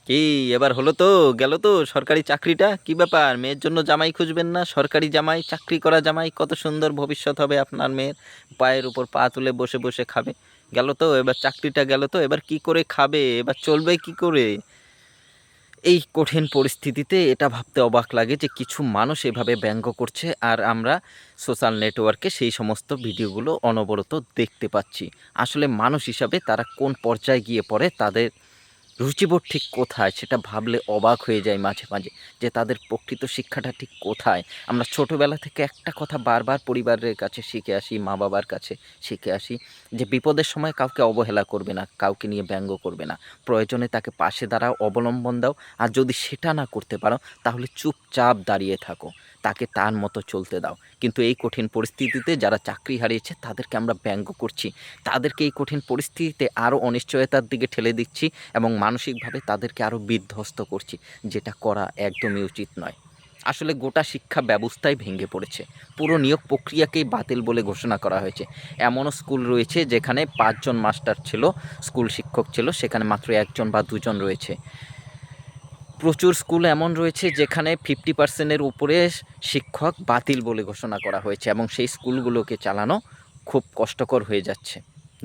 কি এবার হলো তো? গেল তো সরকারি চাকরিটা? কি ব্যাপার, মেয়ের জন্য জামাই খুঁজবেন না? সরকারি জামাই, চাকরি করা জামাই, কত সুন্দর ভবিষ্যৎ হবে আপনার মেয়ের। পায়ের উপর পা তুলে বসে বসে খাবে। গেল তো এবার চাকরিটা, গেল তো এবার কি করে খাবে, এবার চলবে কি করে? এই কঠিন পরিস্থিতিতে এটা ভাবতে অবাক লাগে যে কিছু মানুষ এভাবে ব্যঙ্গ করছে, আর আমরা সোশ্যাল নেটওয়ার্কে সেই সমস্ত ভিডিওগুলো অনবরত দেখতে পাচ্ছি। আসলে মানুষ হিসাবে তারা কোন পর্যায়ে গিয়ে পড়ে, তাদের রুচিবোধ ঠিক কোথায়, সেটা ভাবলে অবাক হয়ে যায় মাঝে মাঝে, যে তাদের প্রকৃত শিক্ষাটা ঠিক কোথায়। আমরা ছোটোবেলা থেকে একটা কথা বারবার পরিবারের কাছে শিখে আসি, মা বাবার কাছে শিখে আসি, যে বিপদের সময় কাউকে অবহেলা করবে না, কাউকে নিয়ে ব্যঙ্গ করবে না, প্রয়োজনে তাকে পাশে দাঁড়াও, অবলম্বন দাও। আর যদি সেটা না করতে পারো তাহলে চুপচাপ দাঁড়িয়ে থাকো, তাকে তার মতো চলতে দাও। কিন্তু এই কঠিন পরিস্থিতিতে যারা চাকরি হারিয়েছে তাদেরকে আমরা ব্যঙ্গ করছি, তাদেরকে এই কঠিন পরিস্থিতিতে আরও অনিশ্চয়তার দিকে ঠেলে দিচ্ছি এবং মানসিকভাবে তাদেরকে আরও বিধ্বস্ত করছি, যেটা করা একদমই উচিত নয়। আসলে গোটা শিক্ষা ব্যবস্থাই ভেঙে পড়েছে, পুরো নিয়োগ প্রক্রিয়াকেই বাতিল বলে ঘোষণা করা হয়েছে। এমনও স্কুল রয়েছে যেখানে 5 জন মাস্টার ছিল, স্কুল শিক্ষক ছিল, সেখানে মাত্র 1 জন বা 2 জন রয়েছে। প্রচুর স্কুল এমন রয়েছে যেখানে 50%-এর উপরে শিক্ষক বাতিল বলে ঘোষণা করা হয়েছে, এবং সেই স্কুলগুলোকে চালানো খুব কষ্টকর হয়ে যাচ্ছে,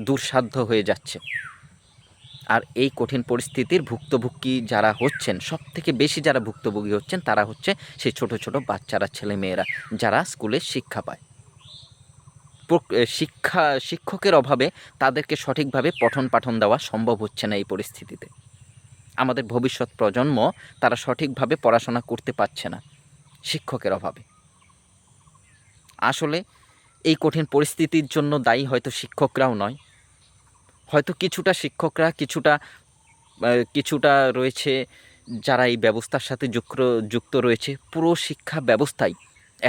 দুঃসাধ্য হয়ে যাচ্ছে। আর এই কঠিন পরিস্থিতির ভুক্তভোগী যারা হচ্ছেন, সবথেকে বেশি যারা ভুক্তভোগী হচ্ছেন তারা হচ্ছে সেই ছোট ছোট বাচ্চারা, ছেলেমেয়েরা, যারা স্কুলে শিক্ষা পায়। শিক্ষকের অভাবে তাদেরকে সঠিকভাবে পঠন পাঠন দেওয়া সম্ভব হচ্ছে না এই পরিস্থিতিতে। আমাদের ভবিষ্যৎ প্রজন্ম তারা সঠিকভাবে পড়াশোনা করতে পারছে না শিক্ষকের অভাবে। আসলে এই কঠিন পরিস্থিতির জন্য দায়ী হয়তো শিক্ষকরাও নয়, হয়তো কিছুটা শিক্ষকরা, কিছুটা রয়েছে যারা এই ব্যবস্থার সাথে যুক্ত রয়েছে। পুরো শিক্ষা ব্যবস্থাই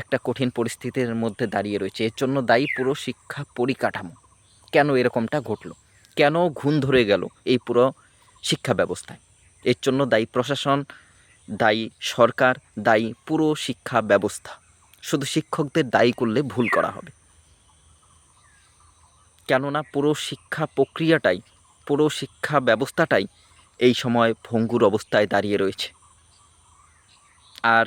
একটা কঠিন পরিস্থিতির মধ্যে দাঁড়িয়ে রয়েছে। এর জন্য দায়ী পুরো শিক্ষা পরিকাঠামো। কেন এরকমটা ঘটল? কেন ঘুণ ধরে গেল এই পুরো শিক্ষা ব্যবস্থায়? এর জন্য দায়ী প্রশাসন, দায়ী সরকার, দায়ী পুরো শিক্ষা ব্যবস্থা। শুধু শিক্ষকদের দায়ী করলে ভুল করা হবে। কেননা পুরো শিক্ষা প্রক্রিয়াটাই, পুরো শিক্ষা ব্যবস্থাটাই এই সময় ভঙ্গুর অবস্থায় দাঁড়িয়ে রয়েছে। আর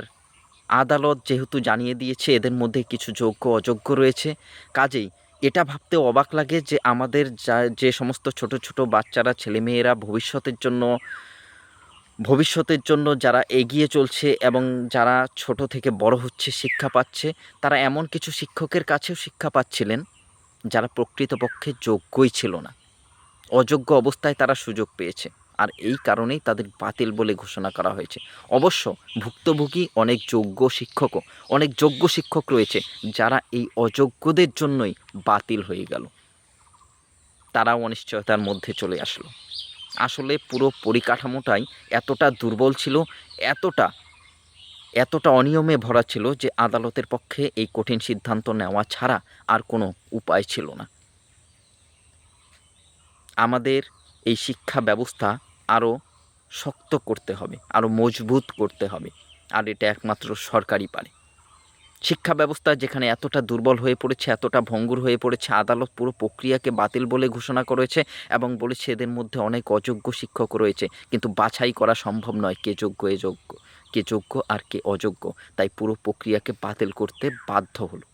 আদালত যেহেতু জানিয়ে দিয়েছে এদের মধ্যে কিছু যোগ্য অযোগ্য রয়েছে, কাজেই এটা ভাবতে অবাক লাগে যে আমাদের যে সমস্ত ছোট ছোট বাচ্চারা, ছেলেমেয়েরা ভবিষ্যতের জন্য যারা এগিয়ে চলছে এবং যারা ছোট থেকে বড় হচ্ছে, শিক্ষা পাচ্ছে, তারা এমন কিছু শিক্ষকের কাছেও শিক্ষা পাচ্ছিলেন যারা প্রকৃতপক্ষে যোগ্যই ছিল না। অযোগ্য অবস্থায় তারা সুযোগ পেয়েছে, আর এই কারণেই তাদের বাতিল বলে ঘোষণা করা হয়েছে। অবশ্য ভুক্তভোগী অনেক যোগ্য শিক্ষক রয়েছে যারা এই অযোগ্যদের জন্যই বাতিল হয়ে গেল, তারাও অনিশ্চয়তার মধ্যে চলে আসলো। আসলে পুরো পরিকাঠামোটাই এতটা দুর্বল ছিল, এতটা এতটা অনিয়মে ভরা ছিল যে আদালতের পক্ষে এই কঠিন সিদ্ধান্ত নেওয়া ছাড়া আর কোনো উপায় ছিল না। আমাদের এই শিক্ষা ব্যবস্থা আরও শক্ত করতে হবে, আরও মজবুত করতে হবে, আর এটা একমাত্র সরকারই পারে। শিক্ষা ব্যবস্থা যেখানে এতটা দুর্বল হয়ে পড়েছে, এতটা ভঙ্গুর হয়ে পড়েছে, আদালত পুরো প্রক্রিয়াকে বাতিল বলে ঘোষণা করেছে এবং বলেছে এদের মধ্যে অনেক অযোগ্য শিক্ষক রয়েছে, কিন্তু বাছাই করা সম্ভব নয় কে যোগ্য আর কে অযোগ্য। তাই পুরো প্রক্রিয়াকে বাতিল করতে বাধ্য হলো।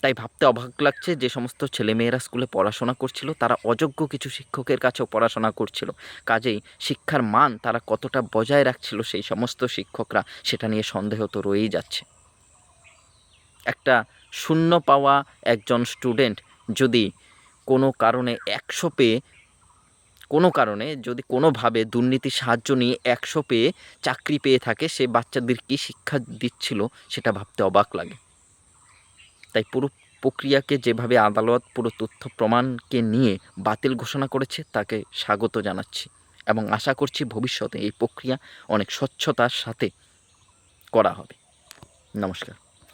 তাই ভাবতে অবাক লাগছে, যে সমস্ত ছেলেমেয়েরা স্কুলে পড়াশোনা করছিল তারা অযোগ্য কিছু শিক্ষকের কাছেও পড়াশোনা করছিল। কাজেই শিক্ষার মান তারা কতটা বজায় রাখছিল সেই সমস্ত শিক্ষকরা, সেটা নিয়ে সন্দেহ তো রয়েই যাচ্ছে। একটা শূন্য পাওয়া একজন স্টুডেন্ট যদি কোনো কারণে 100 পেয়ে, যদি কোনোভাবে দুর্নীতির সাহায্য নিয়ে 100 পেয়ে চাকরি পেয়ে থাকে, সে বাচ্চাদের কী শিক্ষা দিচ্ছিল সেটা ভাবতে অবাক লাগে। তাই পুরো প্রক্রিয়াকে যেভাবে আদালত পুরো তথ্য প্রমাণকে নিয়ে বাতিল ঘোষণা করেছে তাকে স্বাগত জানাচ্ছি, এবং আশা করছি ভবিষ্যতে এই প্রক্রিয়া অনেক স্বচ্ছতার সাথে করা হবে। নমস্কার।